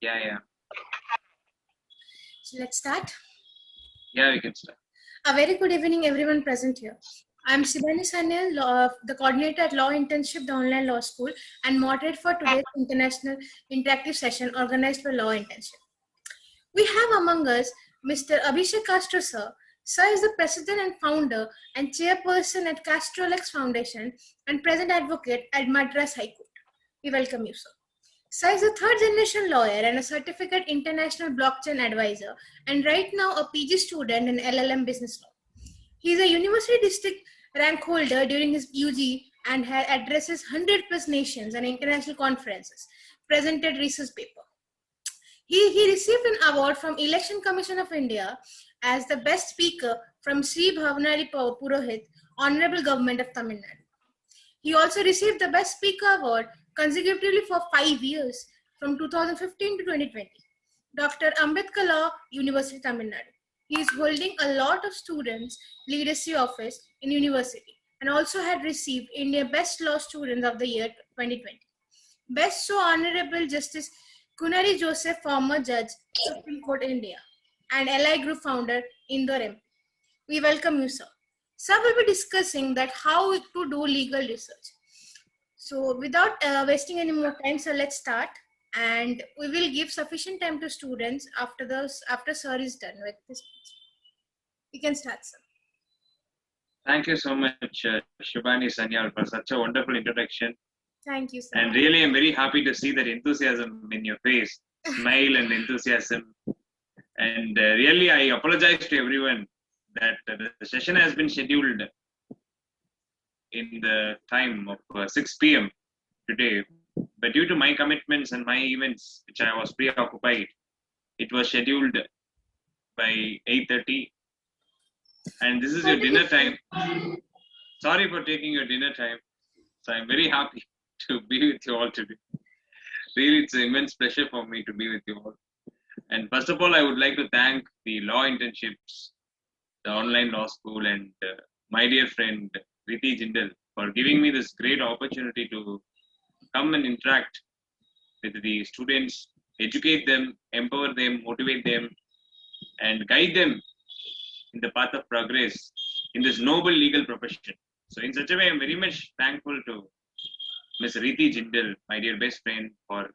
Yeah. So let's start. Yeah, we can start. A very good evening, everyone present here. I'm Shibani Sanyal, the coordinator at Law Internship, the online law school, and moderator for today's international interactive session organized by Law Internship. We have among us Mr. Abhishek Castro, sir. Sir is the president and founder and chairperson at Castrolex Foundation and present advocate at Madras High Court. We welcome you, sir. Sai is a third generation lawyer and a certificate international blockchain advisor, and right now a PG student in LLM business law. He is a university district rank holder during his UG and addresses 100 plus nations and international conferences, presented research paper. He received an award from Election Commission of India as the best speaker from Sri Bhavanari Purohit, Honorable Government of Tamil Nadu. He also received the Best Speaker Award consecutively for 5 years from 2015 to 2020. Dr. Ambedkar Law, University Tamil Nadu. He is holding a lot of students leadership office in university and also had received India Best Law Student of the Year 2020. Best So Honorable Justice Kunari Joseph, former judge, Supreme Court India, and LI Group founder, Indore MP. We welcome you, sir. Sir will be discussing that how to do legal research. So without wasting any more time, so let's start. And we will give sufficient time to students after sir is done with this speech. We can start, sir. Thank you so much, Shubhani Sanyal, for such a wonderful introduction. Thank you, sir. And really, I'm very happy to see that enthusiasm in your face, smile and enthusiasm. And really, I apologize to everyone that the session has been scheduled in the time of 6 p.m. today. But due to my commitments and my events, which I was preoccupied, it was scheduled by 8:30. And this is your dinner time. Sorry for taking your dinner time. So I'm very happy to be with you all today. Really, it's an immense pleasure for me to be with you all. And first of all, I would like to thank the law internships, the online law school, and my dear friend Riti Jindal for giving me this great opportunity to come and interact with the students, educate them, empower them, motivate them, and guide them in the path of progress in this noble legal profession. So in such a way, I'm very much thankful to Ms. Riti Jindal, my dear best friend, for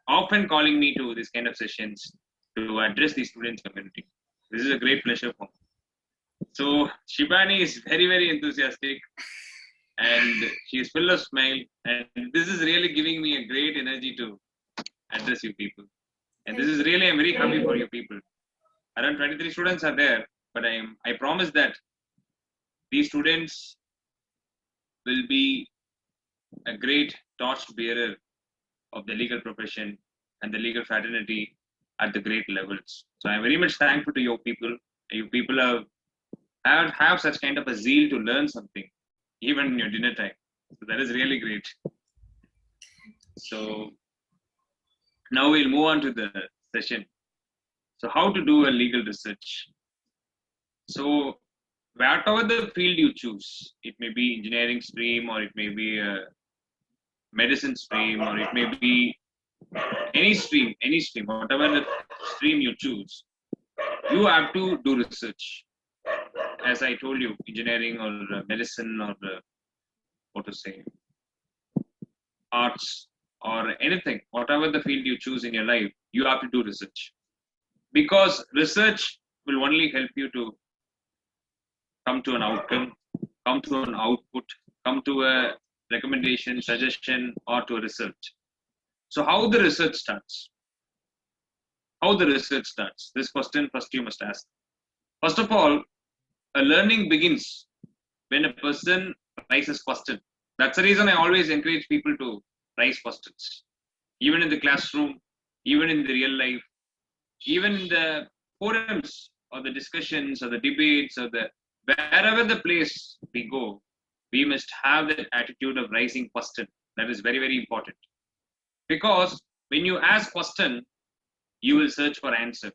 often calling me to this kind of sessions to address the students community. This is a great pleasure for me. So Shibani is very, very enthusiastic and she is full of smile, and this is really giving me a great energy to address you people. And this is really, I'm very happy for you people. Around 23 students are there, but I promise that these students will be a great torch bearer of the legal profession and the legal fraternity at the great levels. So I'm very much thankful to you people. You people have such kind of a zeal to learn something, even in your dinner time. So that is really great. So now we'll move on to the session. So how to do a legal research. So whatever the field you choose, it may be engineering stream, or it may be a medicine stream, or it may be any stream, whatever the stream you choose, you have to do research. As I told you, engineering or medicine or arts or anything, whatever the field you choose in your life, you have to do research. Because research will only help you to come to an outcome, come to an output, come to a recommendation, suggestion, or to a result. So how the research starts? This question first you must ask. First of all, a learning begins when a person raises question. That's the reason I always encourage people to raise questions. Even in the classroom, even in the real life, even in the forums or the discussions or the debates or wherever the place we go, we must have that attitude of raising question. That is very, very important. Because when you ask question, you will search for answer.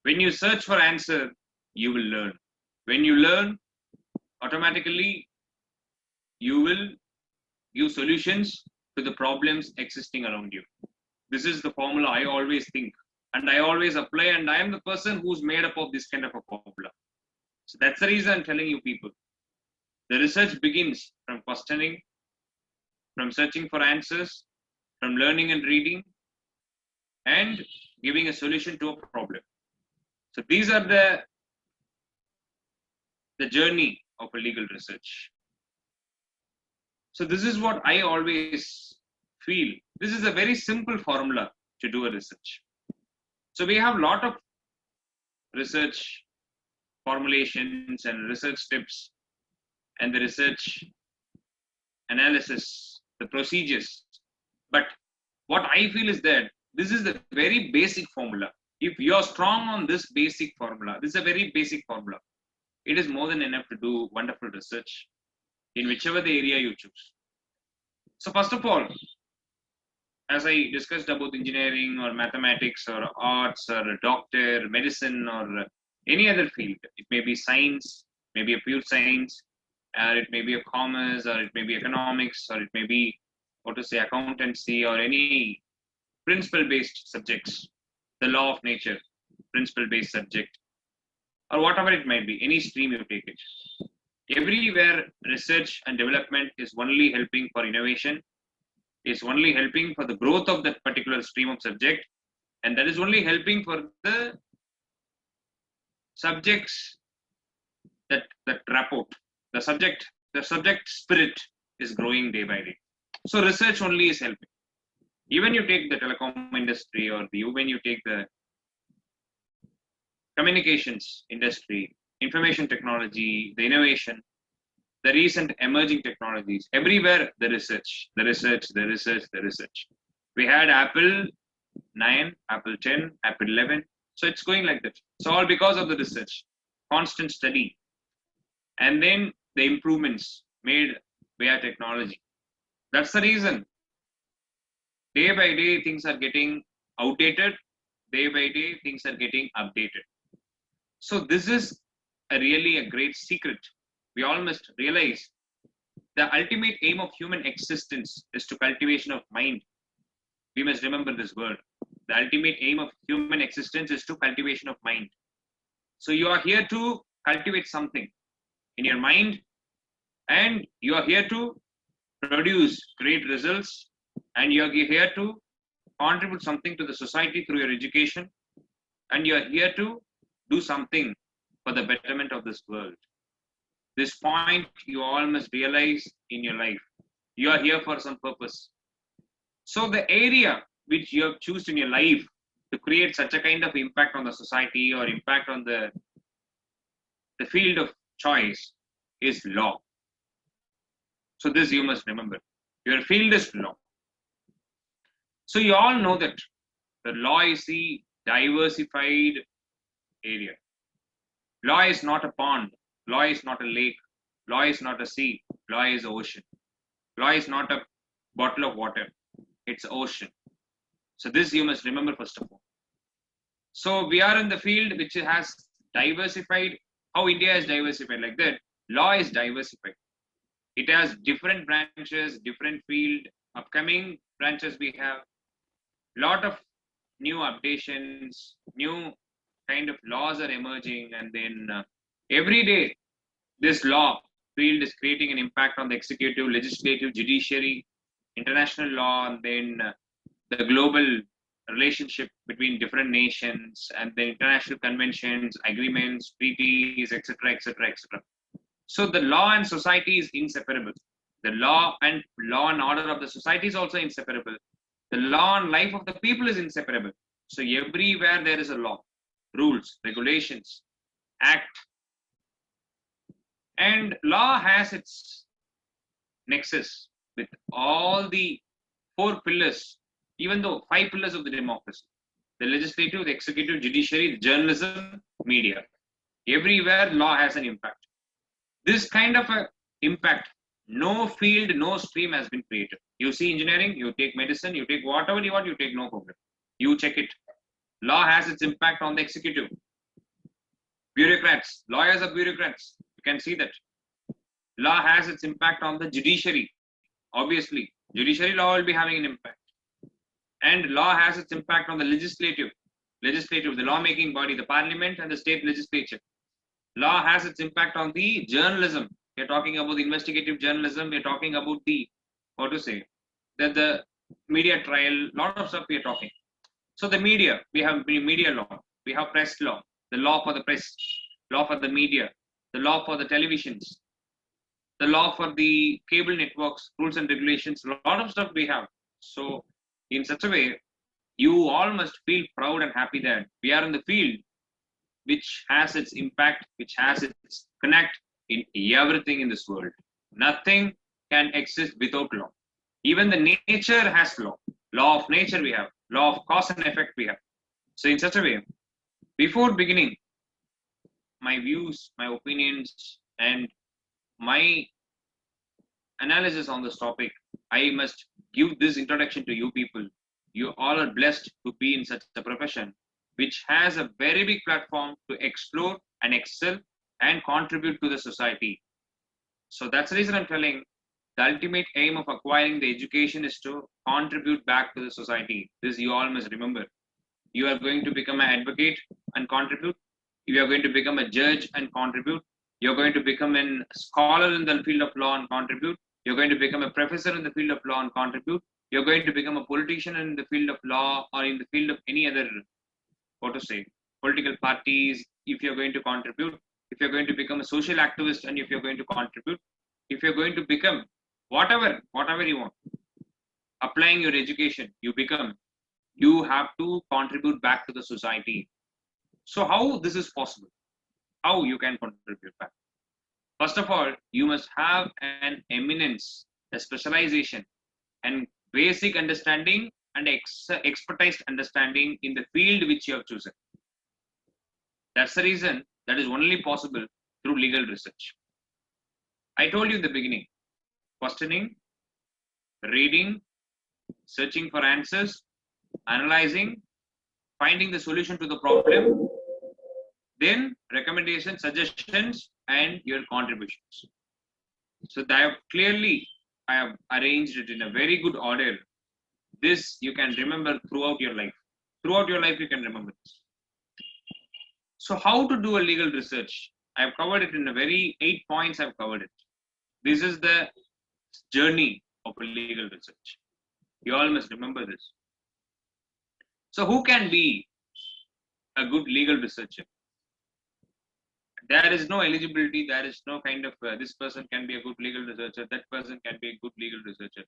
When you search for answer, you will learn. When you learn, automatically you will give solutions to the problems existing around you. This is the formula I always think and I always apply, and I am the person who's made up of this kind of a formula. So that's the reason I'm telling you people. The research begins from questioning, from searching for answers, from learning and reading, and giving a solution to a problem. So these are the journey of a legal research. So this is what I always feel. This is a very simple formula to do a research. So we have a lot of research formulations and research tips and the research analysis, the procedures. But what I feel is that this is the very basic formula. If you're strong on this basic formula, this is a very basic formula. It is more than enough to do wonderful research in whichever the area you choose. So first of all, as I discussed about engineering or mathematics or arts or a doctor, medicine or any other field, it may be science, maybe a pure science, or it may be a commerce, or it may be economics, or it may be, what to say, accountancy, or any principle-based subjects, the law of nature, principle-based subject, or whatever it might be, any stream you take it. Everywhere research and development is only helping for innovation, is only helping for the growth of that particular stream of subject, and that is only helping for the subjects that rapport. The subject spirit is growing day by day. So research only is helping. Even you take the telecom industry, or when you take the communications industry, information technology, the innovation, the recent emerging technologies, everywhere the research. We had Apple 9, Apple 10, Apple 11. So it's going like that. It's all because of the research, constant study, and then the improvements made via technology. That's the reason. Day by day, things are getting outdated. Day by day, things are getting updated. So this is really a great secret. We all must realize the ultimate aim of human existence is to cultivation of mind. We must remember this word. The ultimate aim of human existence is to cultivation of mind. So you are here to cultivate something in your mind, and you are here to produce great results, and you are here to contribute something to the society through your education, and you are here to do something for the betterment of this world. This point you all must realize in your life. You are here for some purpose. So the area which you have chosen in your life to create such a kind of impact on the society or impact on the field of choice is law. So this you must remember. Your field is law. So you all know that the law is the diversified area. Law is not a pond. Law is not a lake. Law is not a sea. Law is ocean. Law is not a bottle of water. It's ocean. So this you must remember first of all. So we are in the field which has diversified. How India is diversified like that. Law is diversified. It has different branches, different field, upcoming branches we have. Lot of new updations, new kind of laws are emerging, and then every day this law field is creating an impact on the executive, legislative, judiciary, international law, and then the global relationship between different nations, and the international conventions, agreements, treaties, etc., etc., etc. So the law and society is inseparable. The law and order of the society is also inseparable. The law and life of the people is inseparable. So everywhere there is a law, rules, regulations, act. And law has its nexus with all the 4 pillars, even though 5 pillars of the democracy: the legislative, the executive, judiciary, the journalism, media. Everywhere law has an impact. This kind of a impact, no field, no stream has been created. You see engineering, you take medicine, you take whatever you want, you take, no problem. You check it. Law has its impact on the executive. Bureaucrats, lawyers are bureaucrats. You can see that. Law has its impact on the judiciary. Obviously, judiciary law will be having an impact. And law has its impact on the legislative, the lawmaking body, the parliament and the state legislature. Law has its impact on the journalism. We're talking about the investigative journalism. We're talking about the, the media trial, lot of stuff we are talking. So the media, we have media law, we have press law, the law for the press, law for the media, the law for the televisions, the law for the cable networks, rules and regulations, a lot of stuff we have. So in such a way, you all must feel proud and happy that we are in the field which has its impact, which has its connect in everything in this world. Nothing can exist without law. Even the nature has law. Law of nature we have. Law of cause and effect we have. So in such a way, before beginning my views, my opinions, and my analysis on this topic, I must give this introduction to you people. You all are blessed to be in such a profession which has a very big platform to explore and excel and contribute to the society. So that's the reason I'm telling the ultimate aim of acquiring the education is to contribute back to the society. This you all must remember. You are going to become an advocate and contribute. You are going to become a judge and contribute. You're going to become a scholar in the field of law and contribute. You're going to become a professor in the field of law and contribute. You're going to become a politician in the field of law or in the field of any other, political parties, if you're going to contribute. If you're going to become a social activist and if you're going to contribute. If you're going to become whatever you want, applying your education, you have to contribute back to the society. So how this is possible? How you can contribute back? First of all, you must have an eminence, a specialization, and basic understanding and expertise understanding in the field which you have chosen. That's the reason that is only possible through legal research. I told you in the beginning, questioning, reading, searching for answers, analyzing, finding the solution to the problem, then recommendations, suggestions, and your contributions. So I have arranged it in a very good order. This you can remember throughout your life. Throughout your life, you can remember this. So how to do a legal research? I have covered it in 8 points. I've covered it. This is the journey of a legal research. You all must remember this. So who can be a good legal researcher? There is no eligibility. There is no kind of this person can be a good legal researcher. That person can be a good legal researcher.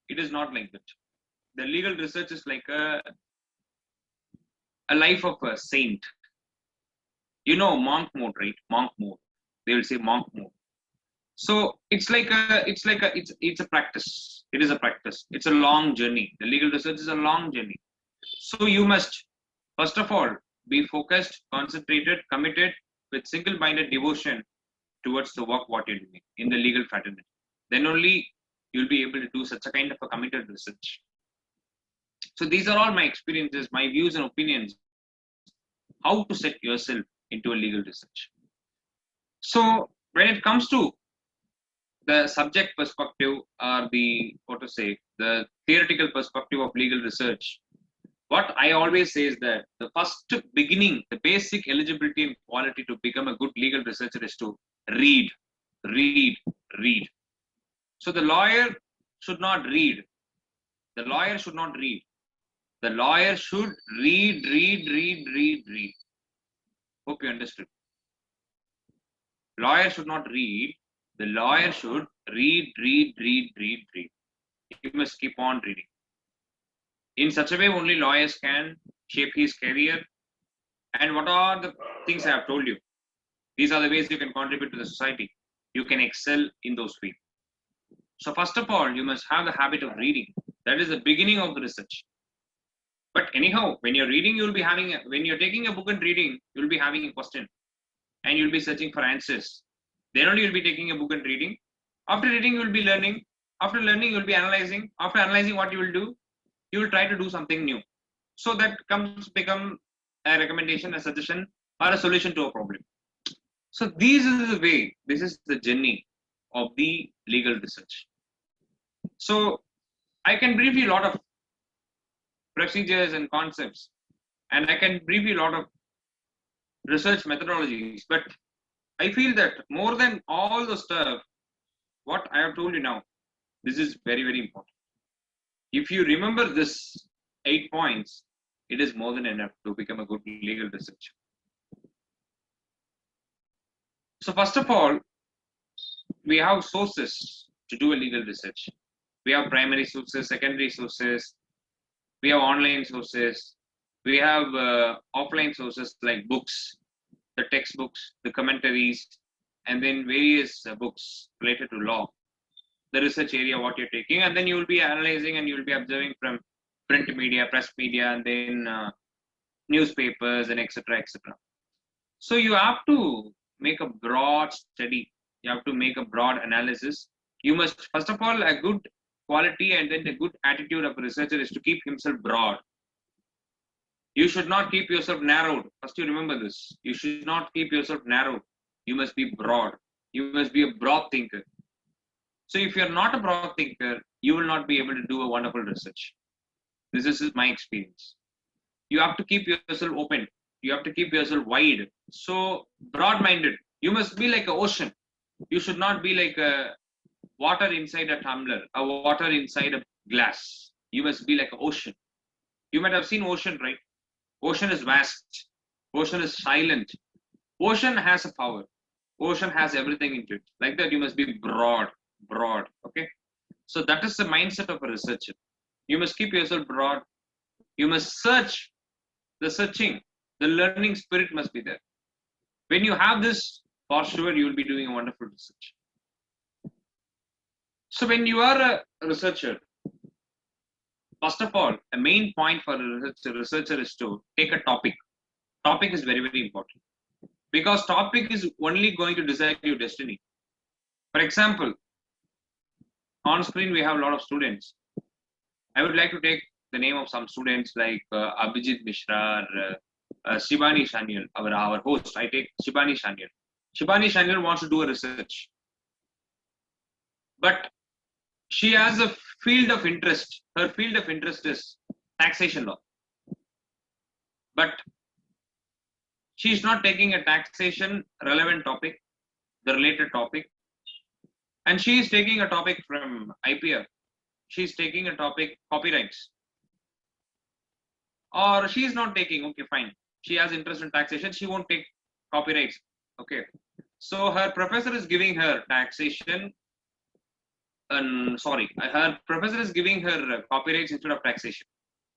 It is not like that. The legal research is like a life of a saint. You know monk mode, right? Monk mode. They will say monk mode. So it's a practice. It is a practice. It's a long journey. The legal research is a long journey. So you must, first of all, be focused, concentrated, committed with single-minded devotion towards the work what you're doing in the legal fraternity. Then only you'll be able to do such a kind of a committed research. So these are all my experiences, my views and opinions, how to set yourself into a legal research. So when it comes to the subject perspective or the theoretical perspective of legal research, what I always say is that the first beginning, the basic eligibility and quality to become a good legal researcher is to read. So the lawyer should not read. The lawyer should not read. The lawyer should read. Hope you understood. Lawyer should not read. The lawyer should read. He must keep on reading. In such a way, only lawyers can shape his career. And what are the things I have told you? These are the ways you can contribute to the society. You can excel in those fields. So first of all, you must have the habit of reading. That is the beginning of the research. But anyhow, when you're reading, when you're taking a book and reading, you'll be having a question. And you'll be searching for answers. Then only you'll be taking a book and reading. After reading, you'll be learning. After learning, you'll be analyzing. After analyzing, what you will do? You will try to do something new. So that become a recommendation, a suggestion, or a solution to a problem. So this is the journey of the legal research. So I can brief you a lot of procedures and concepts, and I can brief you a lot of research methodologies. But I feel that more than all the stuff, what I have told you now, this is very, very important. If you remember this 8 points, it is more than enough to become a good legal researcher. So first of all, we have sources to do a legal research. We have primary sources, secondary sources, we have online sources, we have offline sources like books, the textbooks, the commentaries, and then various books related to law, the research area, what you're taking, and then you will be analyzing and you will be observing from print media, press media, and then newspapers, and etc. etc. So you have to make a broad study. You have to make a broad analysis. You must, first of all, a good quality and then the good attitude of a researcher is to keep himself broad. You should not keep yourself narrowed. First, you remember this. You should not keep yourself narrowed. You must be broad. You must be a broad thinker. So if you're not a broad thinker, you will not be able to do a wonderful research. This is my experience. You have to keep yourself open. You have to keep yourself wide. So broad-minded. You must be like an ocean. You should not be like a water inside a tumbler, a water inside a glass. You must be like an ocean. You might have seen ocean, right? Ocean is vast. Ocean is silent. Ocean has a power. Ocean has everything into it. Like that, you must be broad. Okay? So that is the mindset of a researcher. You must keep yourself broad. You must search. The searching, the learning spirit must be there. When you have this, for sure, you will be doing a wonderful research. So when you are a researcher, first of all, a main point for a researcher is to take a topic. Topic is very, very important. Because topic is only going to decide your destiny. For example, on screen we have a lot of students. I would like to take the name of some students like Abhijit Mishra or Shibani Shaniel, our host. I take Shibani Shaniel. Shibani Shaniel wants to do a research. But she has a field of interest. Her field of interest is taxation law. But she is not taking a taxation relevant topic, the related topic. And she is taking a topic from IPR. She is taking a topic, copyrights. Or she is not taking, okay, fine. She has interest in taxation. She won't take copyrights. Okay. So her professor is giving her taxation. Her professor is giving her copyrights instead of taxation.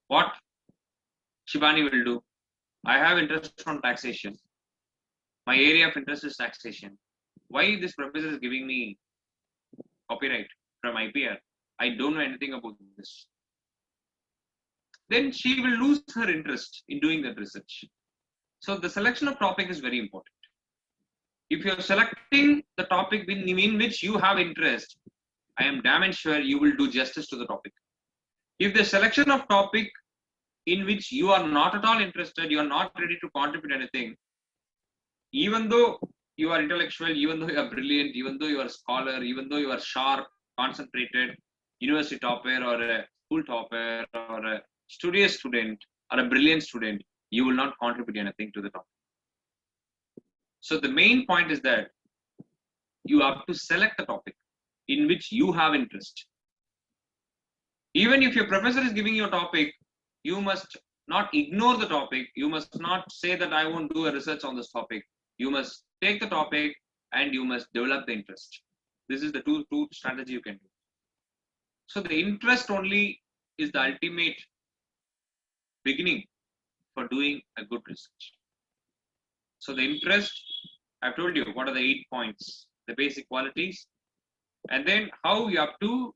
What Shibani will do? I have interest on taxation. My area of interest is taxation. Why this professor is giving me copyright from IPR? I don't know anything about this. Then she will lose her interest in doing that research. So the selection of topic is very important. If you're selecting the topic in which you have interest, I am damn sure you will do justice to the topic. If the selection of topic in which you are not at all interested, you are not ready to contribute anything, even though you are intellectual, even though you are brilliant, even though you are a scholar, even though you are sharp, concentrated, university topper or a school topper or a studious student or a brilliant student, you will not contribute anything to the topic. So the main point is that you have to select the topic in which you have interest. Even if your professor is giving you a topic, you must not ignore the topic. You must not say that I won't do a research on this topic. You must take the topic and you must develop the interest. This is the two strategy you can do. So the interest only is the ultimate beginning for doing a good research. So the interest, I've told you what are the 8 points, the basic qualities, and then how you have to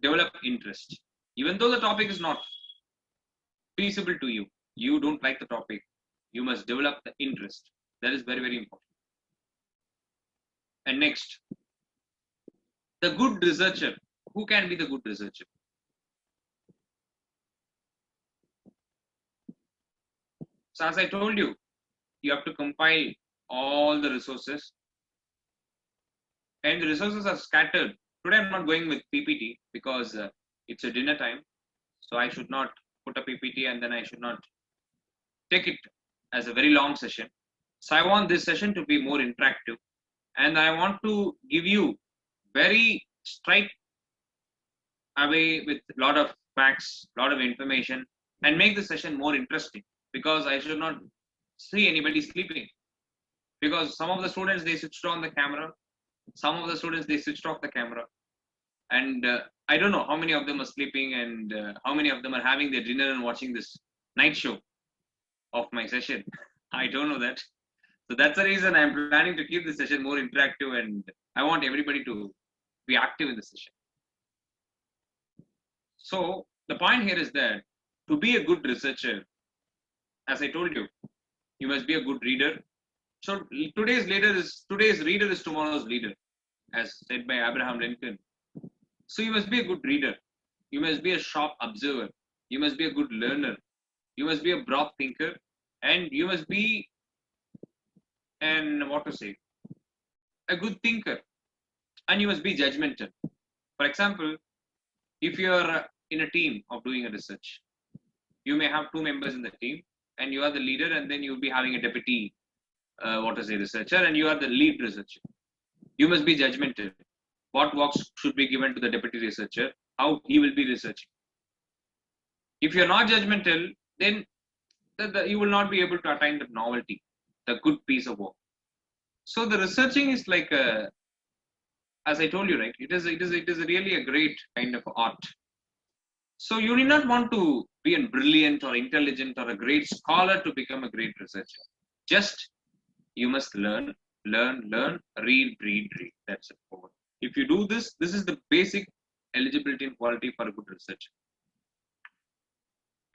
develop interest. Even though the topic is not feasible to you, you don't like the topic, you must develop the interest. That is very, very important. And next, the good researcher. Who can be the good researcher? So as I told you, you have to compile all the resources, and the resources are scattered. Today I'm not going with PPT because it's a dinner time, so I should not put a PPT and then I should not take it as a very long session. So I want this session to be more interactive, and I want to give you very straight away with a lot of facts, a lot of information, and make the session more interesting, because I should not see anybody sleeping. Because some of the students, they switched on the camera, some of the students, they switched off the camera, and I don't know how many of them are sleeping, and how many of them are having their dinner and watching this night show of my session. I don't know that. So that's the reason I'm planning to keep the session more interactive, and I want everybody to be active in the session. So the point here is that to be a good researcher, as I told you, you must be a good reader. So today's reader is tomorrow's leader, as said by Abraham Lincoln. So you must be a good reader. You must be a sharp observer. You must be a good learner. You must be a broad thinker, and you must be a good thinker, and you must be judgmental. For example, if you are in a team of doing a research, you may have 2 members in the team, and you are the leader, and then you'll be having a deputy researcher, and you are the lead researcher. You must be judgmental. What works should be given to the deputy researcher, how he will be researching. If you're not judgmental, then you will not be able to attain the novelty, the good piece of work. So the researching is like as I told you, right? It is really a great kind of art. So you need not want to be a brilliant or intelligent or a great scholar to become a great researcher. Just you must learn, read. That's it. If you do this, this is the basic eligibility and quality for a good researcher.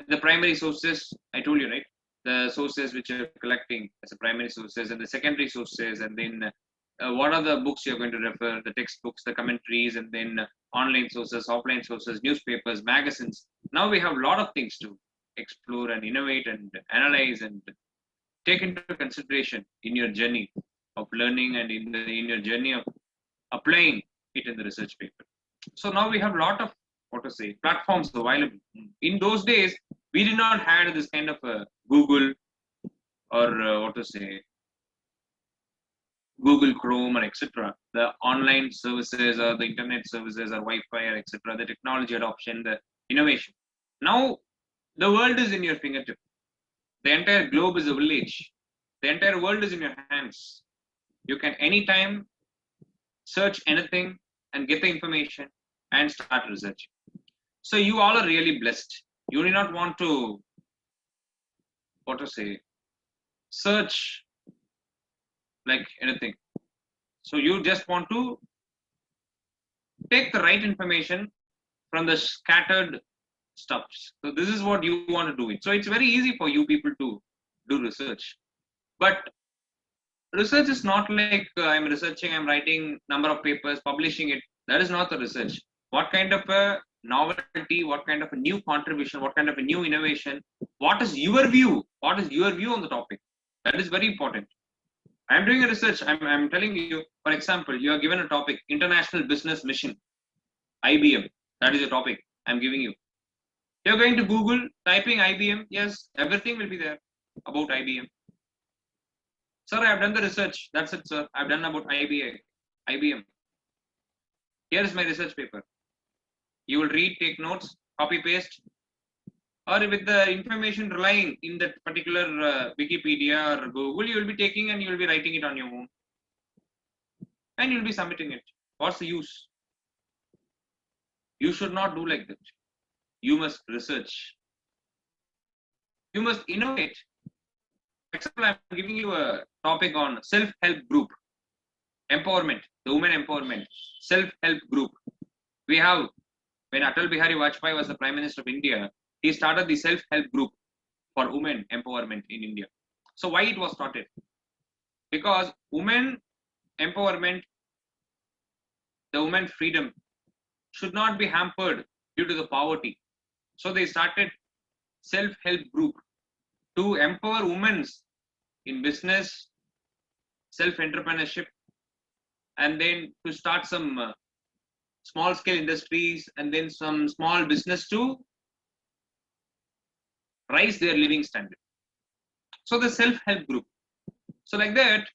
The primary sources, I told you, right? The sources which you're collecting as a primary sources, and the secondary sources, and then what are the books you're going to refer, the textbooks, the commentaries, and then online sources, offline sources, newspapers, magazines. Now we have a lot of things to explore and innovate and analyze and take into consideration in your journey of learning and in your journey of applying it in the research paper. So now we have a lot of platforms available. In those days, we did not have this kind of Google or Google Chrome or etc. The online services or the internet services or Wi-Fi or etc. The technology adoption, the innovation. Now the world is in your fingertip. The entire globe is a village. The entire world is in your hands. You can anytime search anything and get the information and start researching. So you all are really blessed. You do not want to search like anything. So you just want to take the right information from the scattered stuffs. So this is what you want to do it. So it's very easy for you people to do research. But research is not like I'm researching, I'm writing number of papers, publishing it. That is not the research. What kind of a novelty, what kind of a new contribution, what kind of a new innovation, what is your view? What is your view on the topic? That is very important. I'm doing a research. I'm telling you, for example, you are given a topic, International Business Mission, IBM. That is the topic I'm giving you. You're going to Google, typing IBM. Yes, everything will be there about IBM. Sir, I have done the research. That's it, sir. I've done about IBM. Here is my research paper. You will read, take notes, copy, paste, or with the information relying in that particular Wikipedia or Google, you will be taking and you will be writing it on your own. And you will be submitting it. What's the use? You should not do like that. You must research. You must innovate. For example, I'm giving you a topic on self-help group, empowerment, the women empowerment, self-help group. We have, when Atal Bihari Vajpayee was the Prime Minister of India, he started the self-help group for women empowerment in India. So why it was started? Because women empowerment, the women freedom should not be hampered due to the poverty. So they started self-help group to empower women in business, self-entrepreneurship, and then to start some small-scale industries and then some small business to rise their living standard. So the self-help group. So like that,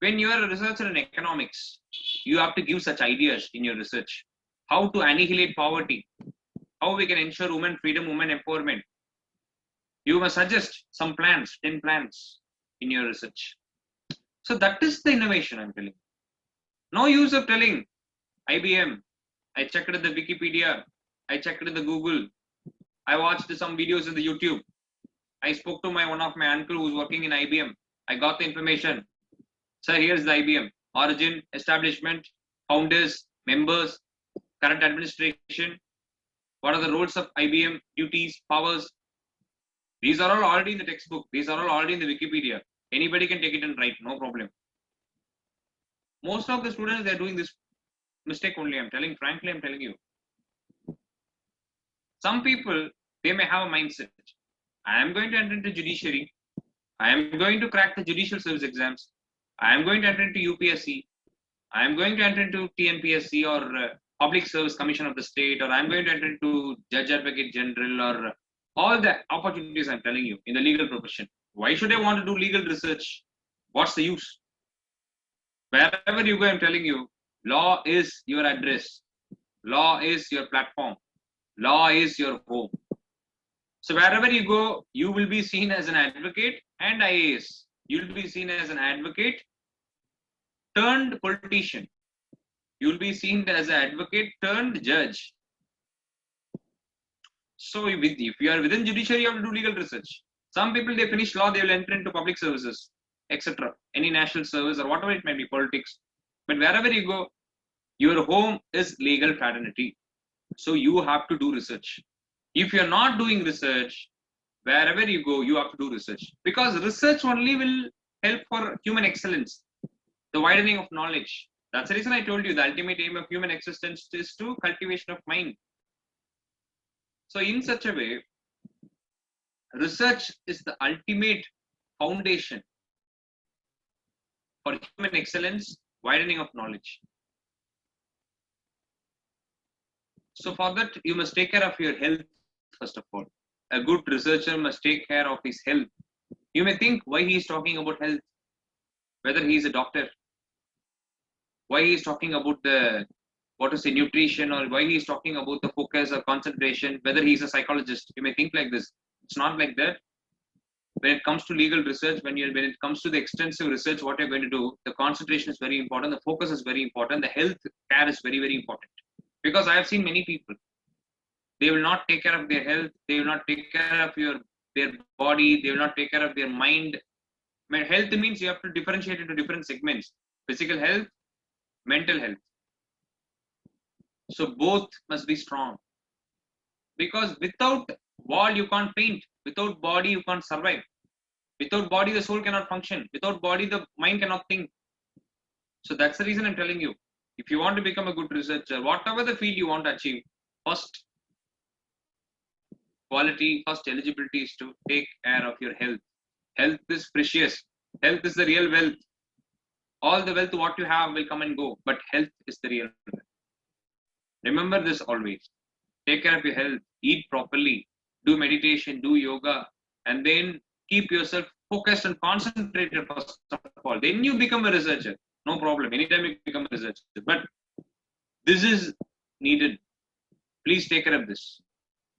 when you are a researcher in economics, you have to give such ideas in your research. How to annihilate poverty, how we can ensure women freedom, women empowerment. You must suggest some plans, 10 plans in your research. So that is the innovation I'm telling. No use of telling IBM, I checked the Wikipedia, I checked the Google, I watched some videos in the YouTube, I spoke to one of my uncle who's working in IBM, I got the information. So here's the IBM, origin, establishment, founders, members, current administration, what are the roles of IBM, duties, powers. These are all already in the textbook. These are all already in the Wikipedia. Anybody can take it and write, no problem. Most of the students, they're doing this mistake only. Frankly, I'm telling you. Some people, they may have a mindset. I am going to enter into judiciary. I am going to crack the judicial service exams. I am going to enter into UPSC. I am going to enter into TNPSC or Public Service Commission of the State, or I am going to enter into Judge Advocate General, or all the opportunities I'm telling you in the legal profession. Why should I want to do legal research? What's the use? Wherever you go, I'm telling you, law is your address. Law is your platform. Law is your home. So wherever you go, you will be seen as an advocate and IAS. You'll be seen as an advocate turned politician. You'll be seen as an advocate turned judge. So if you are within judiciary, you have to do legal research. Some people, they finish law, they will enter into public services, etc. Any national service or whatever it may be, politics. But wherever you go, your home is legal fraternity. So you have to do research. If you're not doing research, wherever you go, you have to do research. Because research only will help for human excellence, the widening of knowledge. That's the reason I told you the ultimate aim of human existence is to cultivation of mind. So in such a way, research is the ultimate foundation for human excellence, widening of knowledge. So for that, you must take care of your health, first of all. A good researcher must take care of his health. You may think why he is talking about health, whether he is a doctor, why he is talking about the nutrition, or why he is talking about the focus or concentration, whether he is a psychologist. You may think like this. It's not like that. When it comes to legal research, when it comes to the extensive research, what you're going to do, the concentration is very important, the focus is very important, the health care is very, very important. Because I have seen many people, they will not take care of their health, they will not take care of their body, they will not take care of their mind. Health means you have to differentiate into different segments: physical health, mental health. So both must be strong. Because without wall, you can't paint. Without body, you can't survive. Without body, the soul cannot function. Without body, the mind cannot think. So that's the reason I'm telling you. If you want to become a good researcher, whatever the field you want to achieve, first quality, first eligibility is to take care of your health. Health is precious. Health is the real wealth. All the wealth what you have will come and go, but health is the real wealth. Remember this always. Take care of your health, eat properly, do meditation, do yoga, and then keep yourself focused and concentrated first of all. Then you become a researcher. No problem. Anytime you become a researcher. But this is needed. Please take care of this.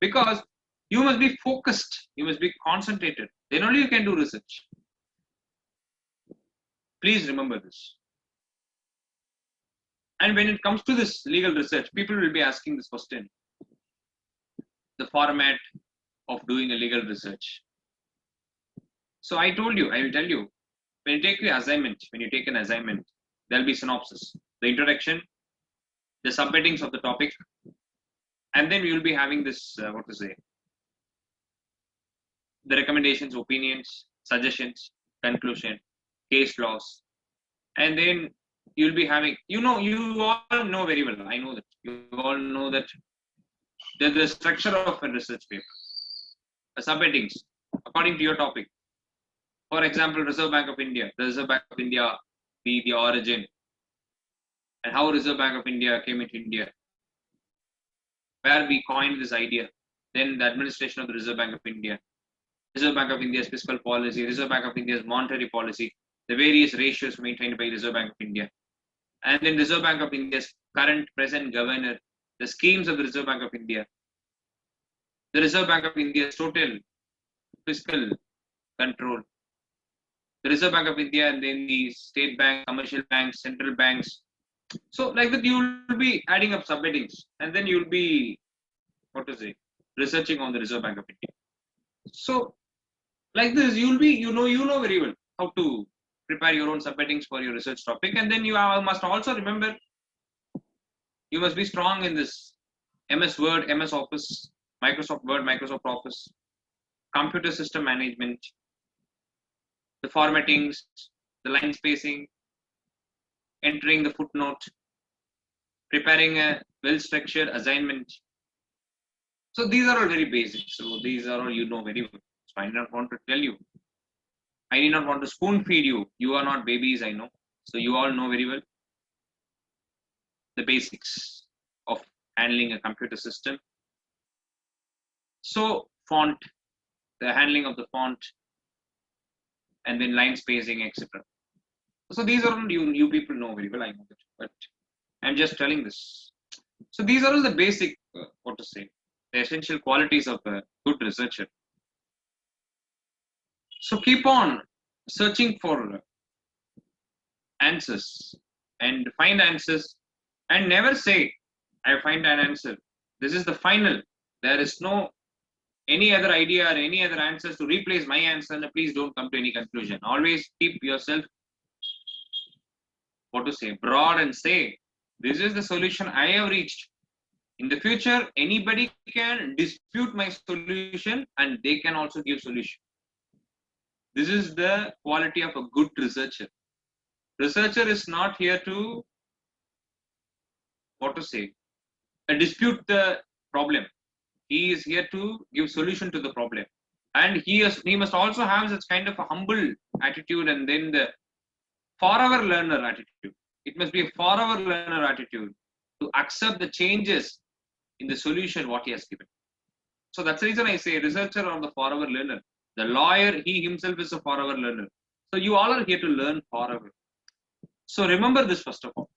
Because you must be focused. You must be concentrated. Then only you can do research. Please remember this. And when it comes to this legal research, people will be asking this question. The format of doing a legal research. So I told you, I will tell you, when you take an assignment, there will be synopsis, the introduction, the subheadings of the topic, and then we will be having this, the recommendations, opinions, suggestions, conclusion, case laws, and then you'll be having, you all know very well, I know that, you all know that the structure of a research paper, the subheadings, according to your topic. For example, Reserve Bank of India, the Reserve Bank of India, the origin, and how Reserve Bank of India came into India, where we coined this idea, then the administration of the Reserve Bank of India, Reserve Bank of India's fiscal policy, Reserve Bank of India's monetary policy, the various ratios maintained by Reserve Bank of India, and then Reserve Bank of India's current present governor, the schemes of the Reserve Bank of India, the Reserve Bank of India's total fiscal control, the Reserve Bank of India, and then the state bank, commercial banks, central banks. So like that, you will be adding up subheadings, and then you will be, researching on the Reserve Bank of India. So like this, you know very well how to prepare your own subheadings for your research topic, and then you must also remember, you must be strong in this MS Word, MS Office, Microsoft Word, Microsoft Office, computer system management, the formattings, the line spacing, entering the footnote, preparing a well-structured assignment. So these are all very basic. So these are all you know very well. So I do not want to tell you. I do not want to spoon feed you. You are not babies, I know. So you all know very well the basics of handling a computer system. So font, the handling of the font, and then line spacing, etc. So these are all you people know very well, I know that, but I'm just telling this. So these are all the basic, the essential qualities of a good researcher. So keep on searching for answers and find answers, and never say, I find an answer. This is the final. There is no any other idea or any other answers to replace my answer. And please don't come to any conclusion. Always keep yourself, broad, and say, this is the solution I have reached. In the future, anybody can dispute my solution and they can also give solution. This is the quality of a good researcher. Researcher is not here to, dispute the problem. He is here to give solution to the problem. And he must also have such kind of a humble attitude, and then the forever learner attitude. It must be a forever learner attitude to accept the changes in the solution what he has given. So that's the reason I say researcher or the forever learner. The lawyer, he himself is a forever learner. So you all are here to learn forever. So remember this first of all.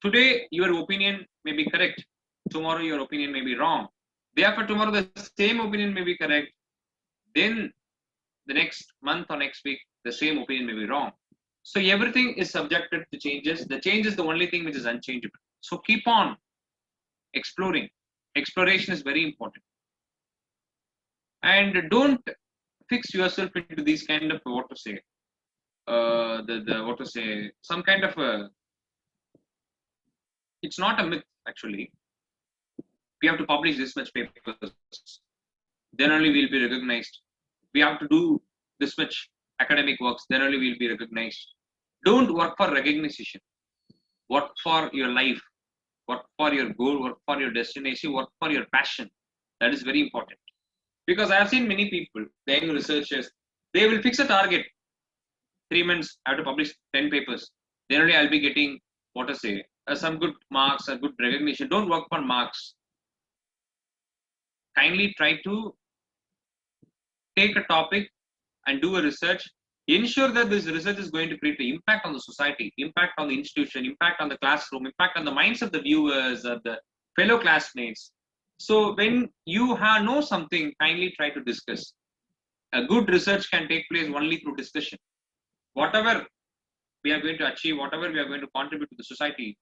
Today your opinion may be correct. Tomorrow your opinion may be wrong. Day after tomorrow the same opinion may be correct. Then the next month or next week the same opinion may be wrong. So everything is subjected to changes. The change is the only thing which is unchangeable. So keep on exploring. Exploration is very important. And don't fix yourself into these kind of some kind of a, it's not a myth actually. We have to publish this much papers, then only we'll be recognized. We have to do this much academic works, then only we'll be recognized. Don't work for recognition. Work for your life, work for your goal, work for your destination, work for your passion. That is very important. Because I have seen many people, the young researchers, they will fix a target. 3 months, I have to publish 10 papers. Then only I'll be getting, some good marks, a good recognition. Don't work for marks. Kindly try to take a topic and do a research. Ensure that this research is going to create an impact on the society, impact on the institution, impact on the classroom, impact on the minds of the viewers, of the fellow classmates. So when you know something, kindly try to discuss. A good research can take place only through discussion. Whatever we are going to achieve, whatever we are going to contribute to the society,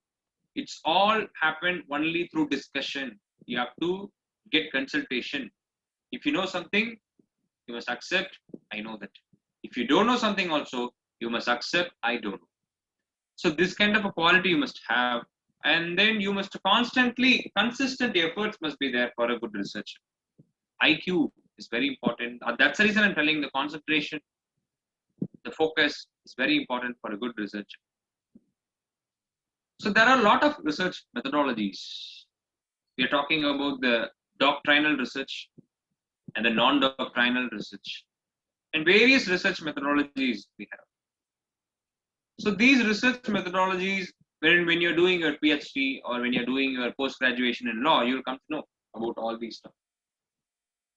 it's all happened only through discussion. You have to get consultation. If you know something, you must accept, I know that. If you don't know something also, you must accept, I don't know. So this kind of a quality you must have, and then you must consistent efforts must be there for a good researcher. IQ is very important. That's the reason I'm telling the concentration, the focus is very important for a good researcher. So there are a lot of research methodologies. We are talking about the doctrinal research and the non-doctrinal research, and various research methodologies we have. So these research methodologies, when you're doing your PhD or when you're doing your post-graduation in law, you'll come to know about all these stuff.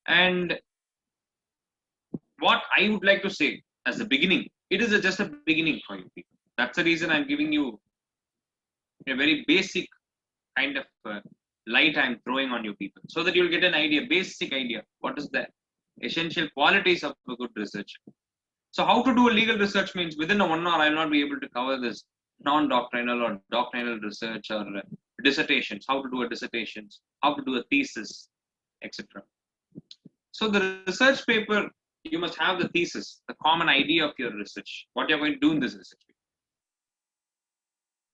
And what I would like to say as a beginning, it is just a beginning for you people. That's the reason I'm giving you a very basic kind of light I'm throwing on you people, so that you'll get an idea, basic idea, what is the essential qualities of a good researcher. So how to do a legal research means within a 1 hour, I'll not be able to cover this non-doctrinal or doctrinal research or dissertations, how to do a dissertations, how to do a thesis, etc. So the research paper, you must have the thesis, the common idea of your research, what you're going to do in this research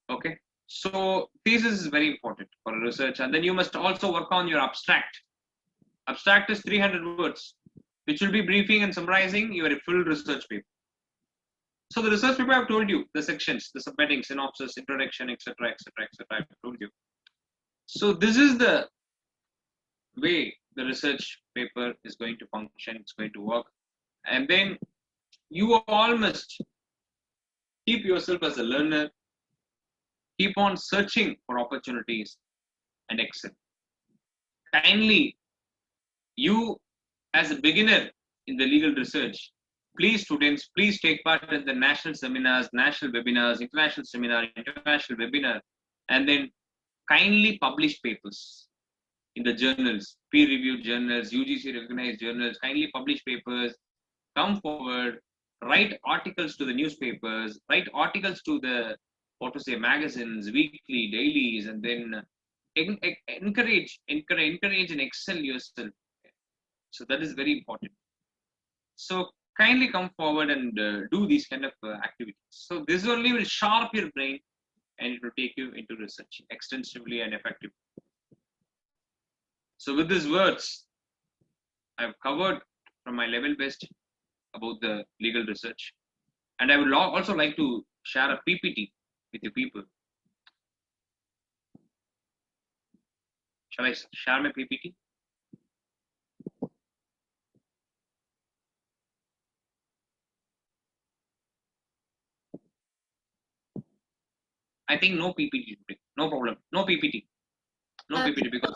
paper. Okay. So thesis is very important for a research, and then you must also work on your abstract. Abstract is 300 words, which will be briefing and summarizing your full research paper. So the research paper, I've told you the sections, the subheading, synopsis, introduction, etc., etc., etc. I've told you. So this is the way the research paper is going to function. It's going to work, and then you all must keep yourself as a learner. Keep on searching for opportunities and excel. Kindly, you as a beginner in the legal research, please students, please take part in the national seminars, national webinars, international seminar, international webinar, and then kindly publish papers in the journals, peer-reviewed journals, UGC recognized journals. Kindly publish papers, come forward, write articles to the newspapers, write articles to the magazines, weekly, dailies, and then encourage and excel yourself. So that is very important. So kindly come forward and do these kind of activities. So this only will sharp your brain, and it will take you into research extensively and effectively. So with these words, I've covered from my level best about the legal research, and I would also like to share a PPT with you people. Shall I share my PPT? I think no PPT today. No problem. No PPT. No PPT because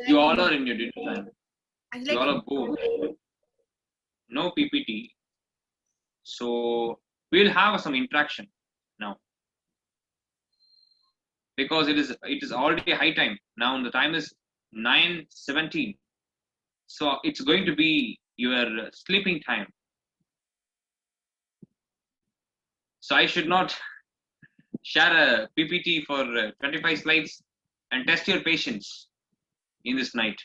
you all are in your data time. You all are bored. No PPT. So we'll have some interaction now, because it is already high time now. The time is 9:17. So it's going to be your sleeping time. So I should not share a PPT for 25 slides and test your patience in this night.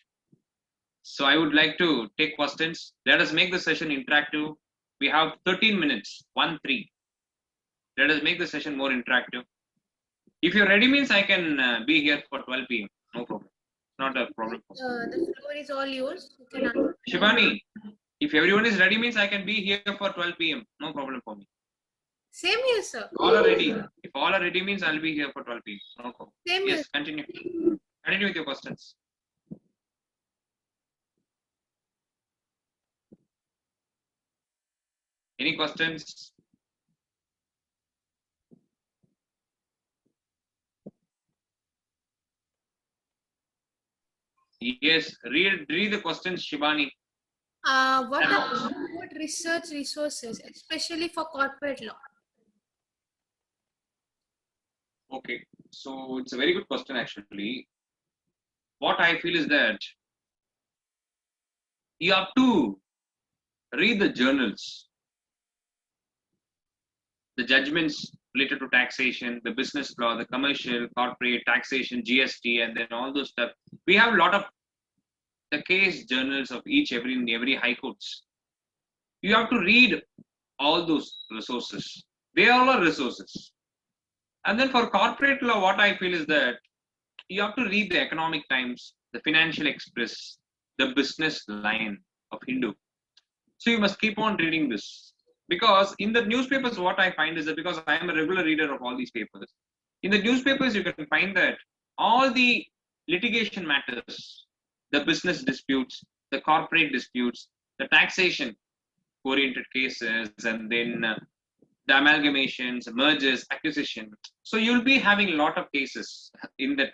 So I would like to take questions. Let us make the session interactive. We have 13 minutes, 1-3. Let us make the session more interactive. If you're ready means I can be here for 12 p.m. No problem. Not a problem. The floor is all yours. Shivani, if everyone is ready means I can be here for 12 p.m. No problem for me. Same here, sir. All are ready. If all are ready means I'll be here for 12 p.m. No problem. Same Yes, here. continue. Continue with your questions. Any questions? Yes, read the questions, Shivani. What are good research resources, especially for corporate law? Okay, so it's a very good question actually. What I feel is that you have to read the journals, the judgments related to taxation, the business law, the commercial, corporate, taxation, GST, and then all those stuff. We have a lot of the case journals of every high courts. You have to read all those resources. They all are resources. And then for corporate law, what I feel is that you have to read the Economic Times, the Financial Express, the Business Line of Hindu. So you must keep on reading this. Because in the newspapers, what I find is that because I am a regular reader of all these papers, in the newspapers, you can find that all the litigation matters, the business disputes, the corporate disputes, the taxation oriented cases, and then the amalgamations, mergers, acquisition. So you'll be having a lot of cases in that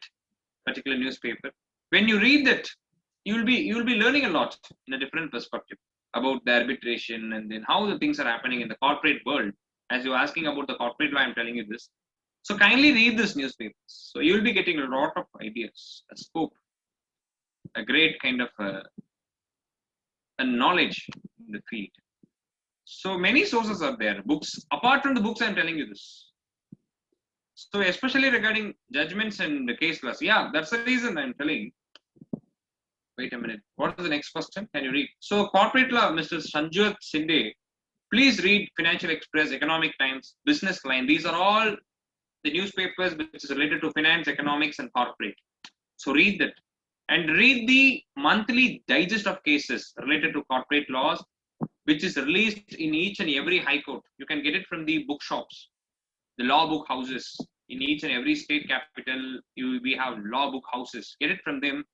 particular newspaper. When you read that, you will be learning a lot in a different perspective about the arbitration and then how the things are happening in the corporate world. As you're asking about the corporate law, I'm telling you this. So kindly read this newspaper. So you will be getting a lot of ideas, a scope, a great kind of a knowledge in the field. So many sources are there. Books, apart from the books, I'm telling you this. So especially regarding judgments and the case laws. Yeah, that's the reason I'm telling. Wait a minute. What is the next question? Can you read? So corporate law, Mr. Sanjot Sinde. Please read Financial Express, Economic Times, Business Line. These are all the newspapers which is related to finance, economics, and corporate. So read that. And read the monthly digest of cases related to corporate laws, which is released in each and every high court. You can get it from the bookshops, the law book houses. In each and every state capital, we have law book houses. Get it from them.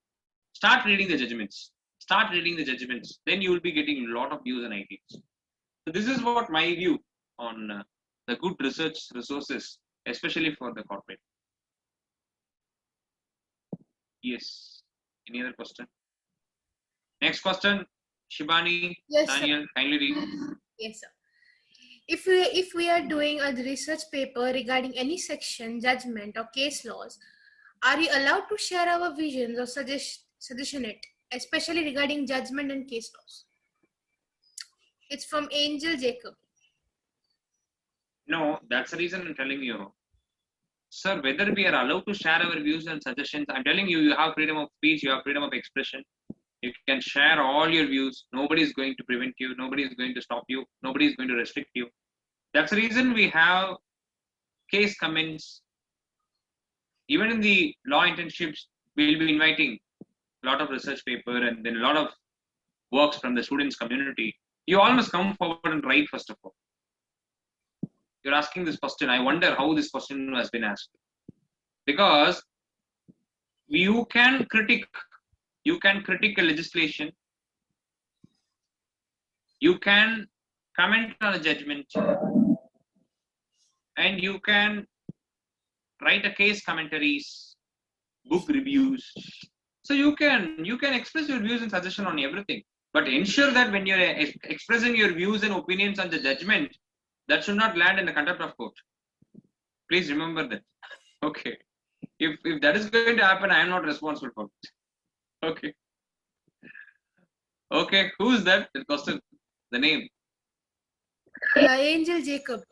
Start reading the judgments. Start reading the judgments. Then you will be getting a lot of views and ideas. So this is what my view on the good research resources, especially for the corporate. Yes. Any other question? Next question, Shibani, Yes, Daniel, kindly read. Yes, sir. If we are doing a research paper regarding any section, judgment, or case laws, are we allowed to share our visions or suggestion it, especially regarding judgment and case laws? It's from Angel Jacob. No, that's the reason I'm telling you. Sir, whether we are allowed to share our views and suggestions, I'm telling you, you have freedom of speech, you have freedom of expression. You can share all your views. Nobody is going to prevent you. Nobody is going to stop you. Nobody is going to restrict you. That's the reason we have case comments. Even in the law internships, we'll be inviting a lot of research paper and then a lot of works from the students community. You all must come forward and write first of all. You're asking this question. I wonder how this question has been asked. Because you can critique a legislation. You can comment on a judgment. And you can write a case commentaries, book reviews. So you can express your views and suggestion on everything. But ensure that when you're expressing your views and opinions on the judgment, that should not land in the contempt of court. Please remember that. Okay. If that is going to happen, I am not responsible for it. Okay. Okay. Who is that? The question. The name. Angel Jacob.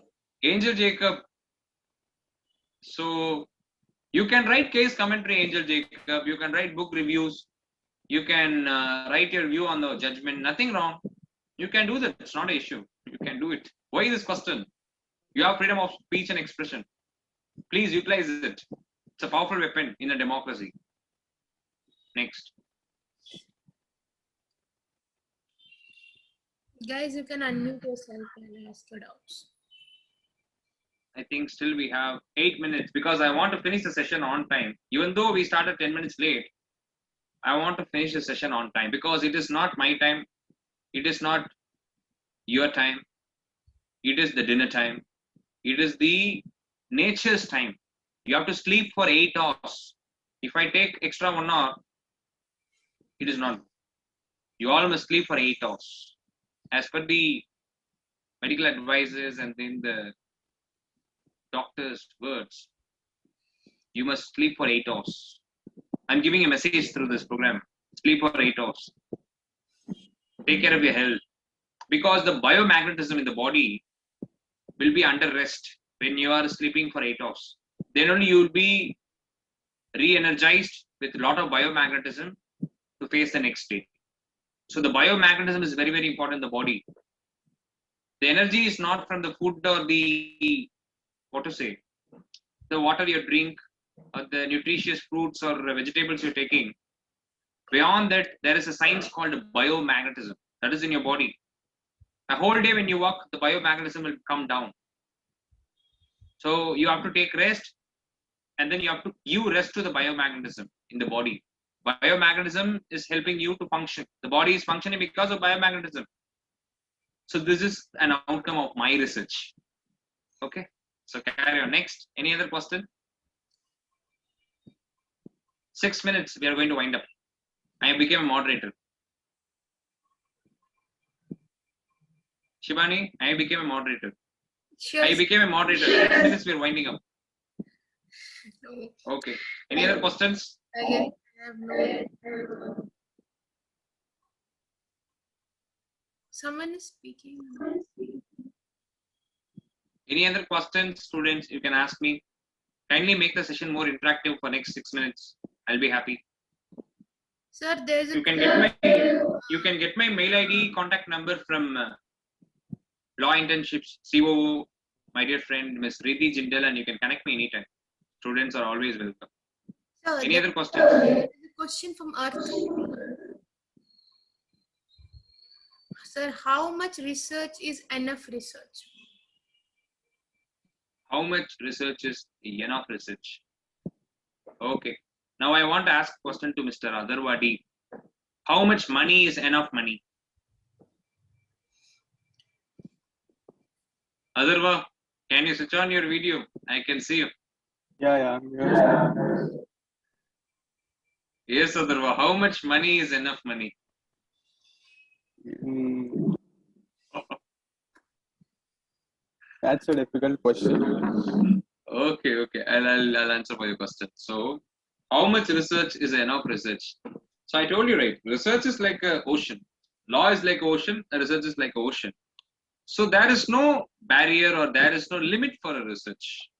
Angel Jacob. So you can write case commentary, Angel Jacob. You can write book reviews. You can write your view on the judgment. Nothing wrong. You can do that. It's not an issue. You can do it. Why this question? You have freedom of speech and expression. Please utilize it. It's a powerful weapon in a democracy. Next. Guys, you can unmute yourself and ask your doubts. I think still we have 8 minutes because I want to finish the session on time. Even though we started 10 minutes late, I want to finish the session on time because it is not my time. It is not your time. It is the dinner time. It is the nature's time. You have to sleep for 8 hours. If I take extra 1 hour, it is not. You all must sleep for 8 hours. As per the medical advices and then the doctor's words, you must sleep for 8 hours. I'm giving a message through this program. Sleep for 8 hours. Take care of your health. Because the biomagnetism in the body will be under rest when you are sleeping for 8 hours. Then only you will be re-energized with a lot of biomagnetism to face the next day. So the biomagnetism is very, very important in the body. The energy is not from the food or the, the water you drink or the nutritious fruits or vegetables you're taking. Beyond that, there is a science called biomagnetism that is in your body. A whole day when you walk, the biomagnetism will come down. So you have to take rest and then you have to give rest to the biomagnetism in the body. Biomagnetism is helping you to function. The body is functioning because of biomagnetism. So this is an outcome of my research. Okay, so carry on. Next, any other question? 6 minutes, we are going to wind up. I became a moderator. Shivani, I became a moderator. Sure. I became a moderator. 6 minutes we're winding up. No. Okay. Any other questions? Again, I have no. Someone is speaking. Any other questions, students? You can ask me. Kindly make the session more interactive for next 6 minutes. I'll be happy. Sir, there's a. You can get my mail ID, contact number from Law Internships, COO, my dear friend Miss Riddhi Jindal, and you can connect me anytime. Students are always welcome. Sir, Any other questions? there's a question from Earth. Sir, how much research is enough research? How much research is enough research? Okay. Now I want to ask a question to Mr. Adv. How much money is enough money? Adv, can you switch on your video? I can see you. Yeah, I'm here. Yes, Adv. How much money is enough money? That's a difficult question. Okay. I'll answer for your question. So, how much research is enough research? So I told you, right? Research is like an ocean. Law is like ocean. Research is like ocean. So there is no barrier or there is no limit for a research.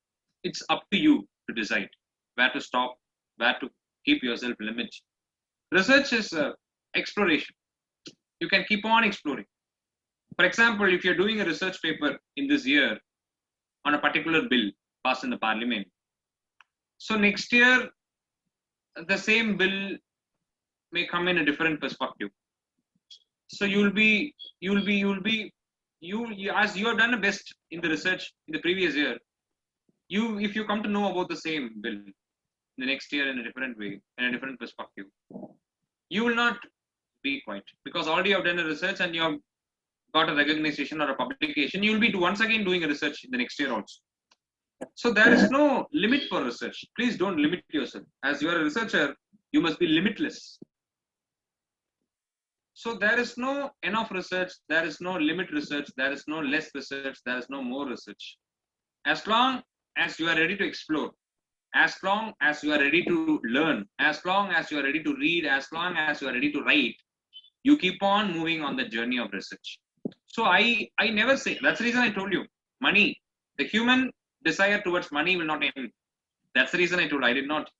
It's up to you to decide where to stop, where to keep yourself limit. Research is exploration. You can keep on exploring. For example, if you're doing a research paper in this year on a particular bill passed in the parliament, so next year the same bill may come in a different perspective. So you as you have done the best in the research in the previous year, if you come to know about the same bill in the next year in a different way, in a different perspective, you will not be quiet, because already you have done a research and you have got a recognition or a publication. You will be once again doing a research in the next year also. So there is no limit for research. Please don't limit yourself. As you are a researcher, you must be limitless. So there is no enough research, there is no limit research, there is no less research, there is no more research. As long as you are ready to explore, as long as you are ready to learn, as long as you are ready to read, as long as you are ready to write, you keep on moving on the journey of research. So I never say, that's the reason I told you, money, the human desire towards money will not end. That's the reason I told, I did not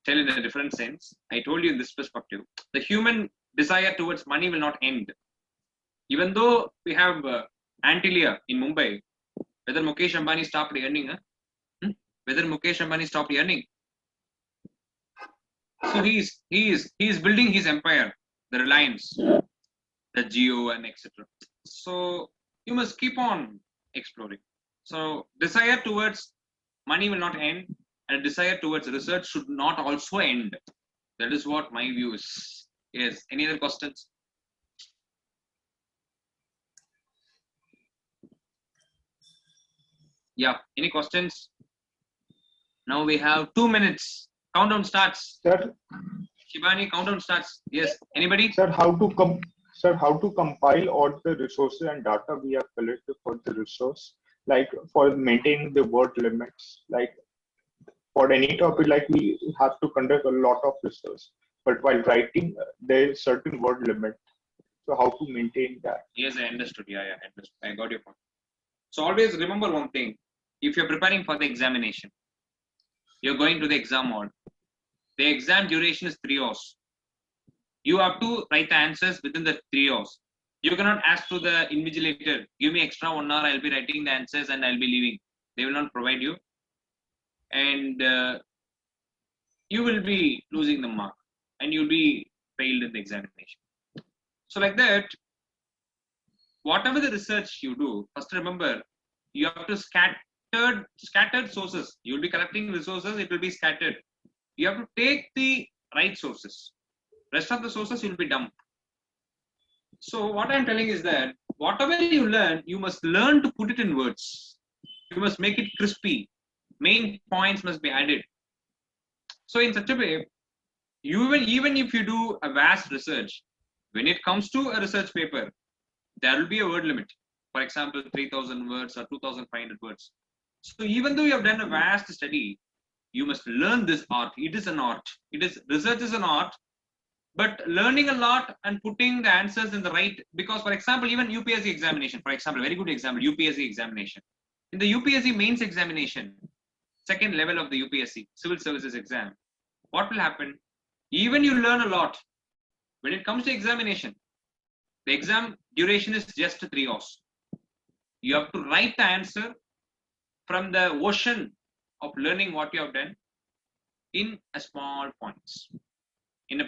tell in a different sense. I told you in this perspective, the human desire towards money will not end. Even though we have Antilia in Mumbai, whether Mukesh Ambani stopped earning, whether Mukesh Ambani stopped earning. So he is building his empire, the Reliance, the Geo, and etc. So you must keep on exploring. So desire towards money will not end, and desire towards research should not also end. That is what my view is. Yes. Any other questions? Yeah. Any questions? Now we have 2 minutes. Countdown starts. Sir, Shivani, countdown starts. Yes. Anybody? sir, how to compile all the resources and data we have collected for the resource, like for maintaining the word limits, like for any topic, like we have to conduct a lot of research, but while writing, there is certain word limit. So how to maintain that? Yes, I understood. Yeah, I understood. I got your point. So always remember one thing. If you're preparing for the examination, you're going to the exam hall. The exam duration is 3 hours. You have to write the answers within the 3 hours. You cannot ask to the invigilator, give me extra 1 hour, I'll be writing the answers and I'll be leaving. They will not provide you. And you will be losing the mark and you'll be failed in the examination. So like that, whatever the research you do, first remember, you have to scattered sources. You'll be collecting resources, it will be scattered. You have to take the right sources. Rest of the sources will be dumped. So what I'm telling is that whatever you learn, you must learn to put it in words. You must make it crispy. Main points must be added. So in such a way, even if you do a vast research, when it comes to a research paper, there will be a word limit. For example, 3,000 words or 2,500 words. So even though you have done a vast study, you must learn this art. It is an art. Research is an art, but learning a lot and putting the answers in the right, because for example, even UPSC examination, for example, very good example, UPSC examination. In the UPSC mains examination, second level of the UPSC, civil services exam, what will happen? Even you learn a lot. When it comes to examination, the exam duration is just 3 hours. You have to write the answer from the ocean of learning what you have done in a small points,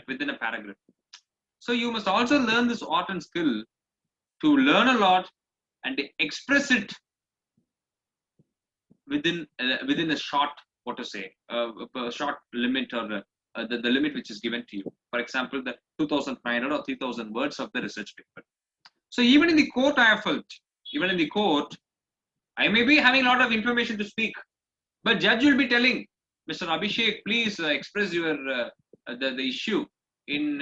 within a paragraph. So you must also learn this art and skill to learn a lot and express it within a short, a short limit, or the limit which is given to you. For example, the 2,500 or 3,000 words of the research paper. So even in the court, I have felt, even in the court, I may be having a lot of information to speak, but judge will be telling, Mr. Abhishek, please express your the issue in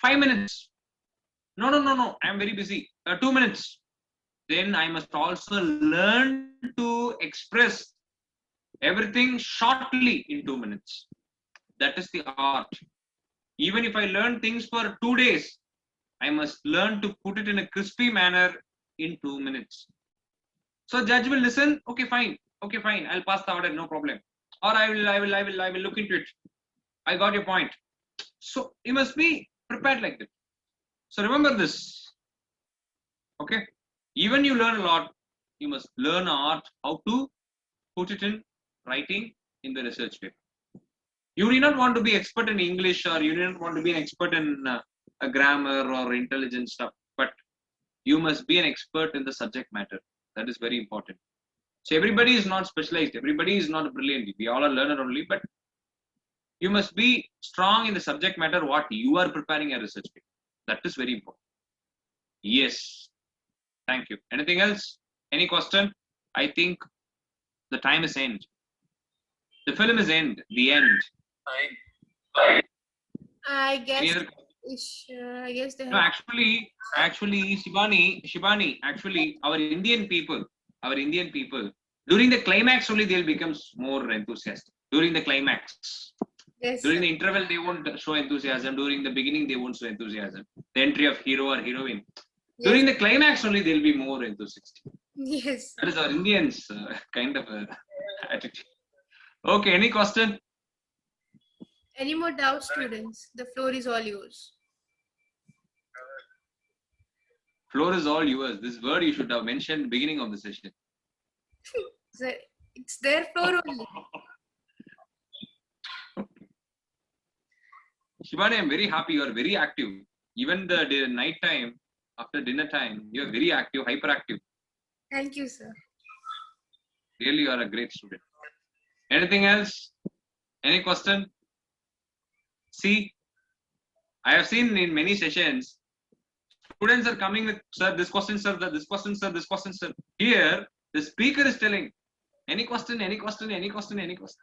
5 minutes. No, I am very busy. 2 minutes. Then I must also learn to express everything shortly in 2 minutes. That is the art. Even if I learn things for 2 days, I must learn to put it in a crispy manner in 2 minutes. So judge will listen. Okay, fine. I'll pass the order. No problem. Or I will look into it. I got your point. So you must be prepared like that. So remember this. Okay. Even you learn a lot, you must learn art, how to put it in writing in the research paper. You do not want to be expert in English, or you do not want to be an expert in a grammar or intelligence stuff, but you must be an expert in the subject matter. That is very important. So everybody is not specialized. Everybody is not brilliant. We all are learner only, but you must be strong in the subject matter what you are preparing a research paper. That is very important. Yes. Thank you. Anything else? Any question? I think the time is end. The film is end. The end. I guess. I guess they have. No, actually, Shibani, actually, our Indian people, during the climax only they'll become more enthusiastic. During the climax. Yes, during the interval, they won't show enthusiasm. During the beginning, they won't show enthusiasm. The entry of hero or heroine. Yes. During the climax only, they'll be more enthusiastic. Yes. That is our Indians kind of attitude. Okay, any question? Any more doubts, students? The floor is all yours. Floor is all yours. This word you should have mentioned beginning of the session. It's their floor only. Shivani, I'm very happy. You are very active. Even the night time, after dinner time, you are very active, hyperactive. Thank you, sir. Really, you are a great student. Anything else? Any question? See, I have seen in many sessions, students are coming with, sir, this question, sir, this question, sir, this question, sir. Here, the speaker is telling, any question, any question, any question, any question.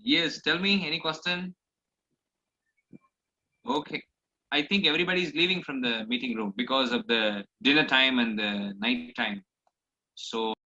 Yes, tell me, any question? Okay. I think everybody is leaving from the meeting room because of the dinner time and the night time. So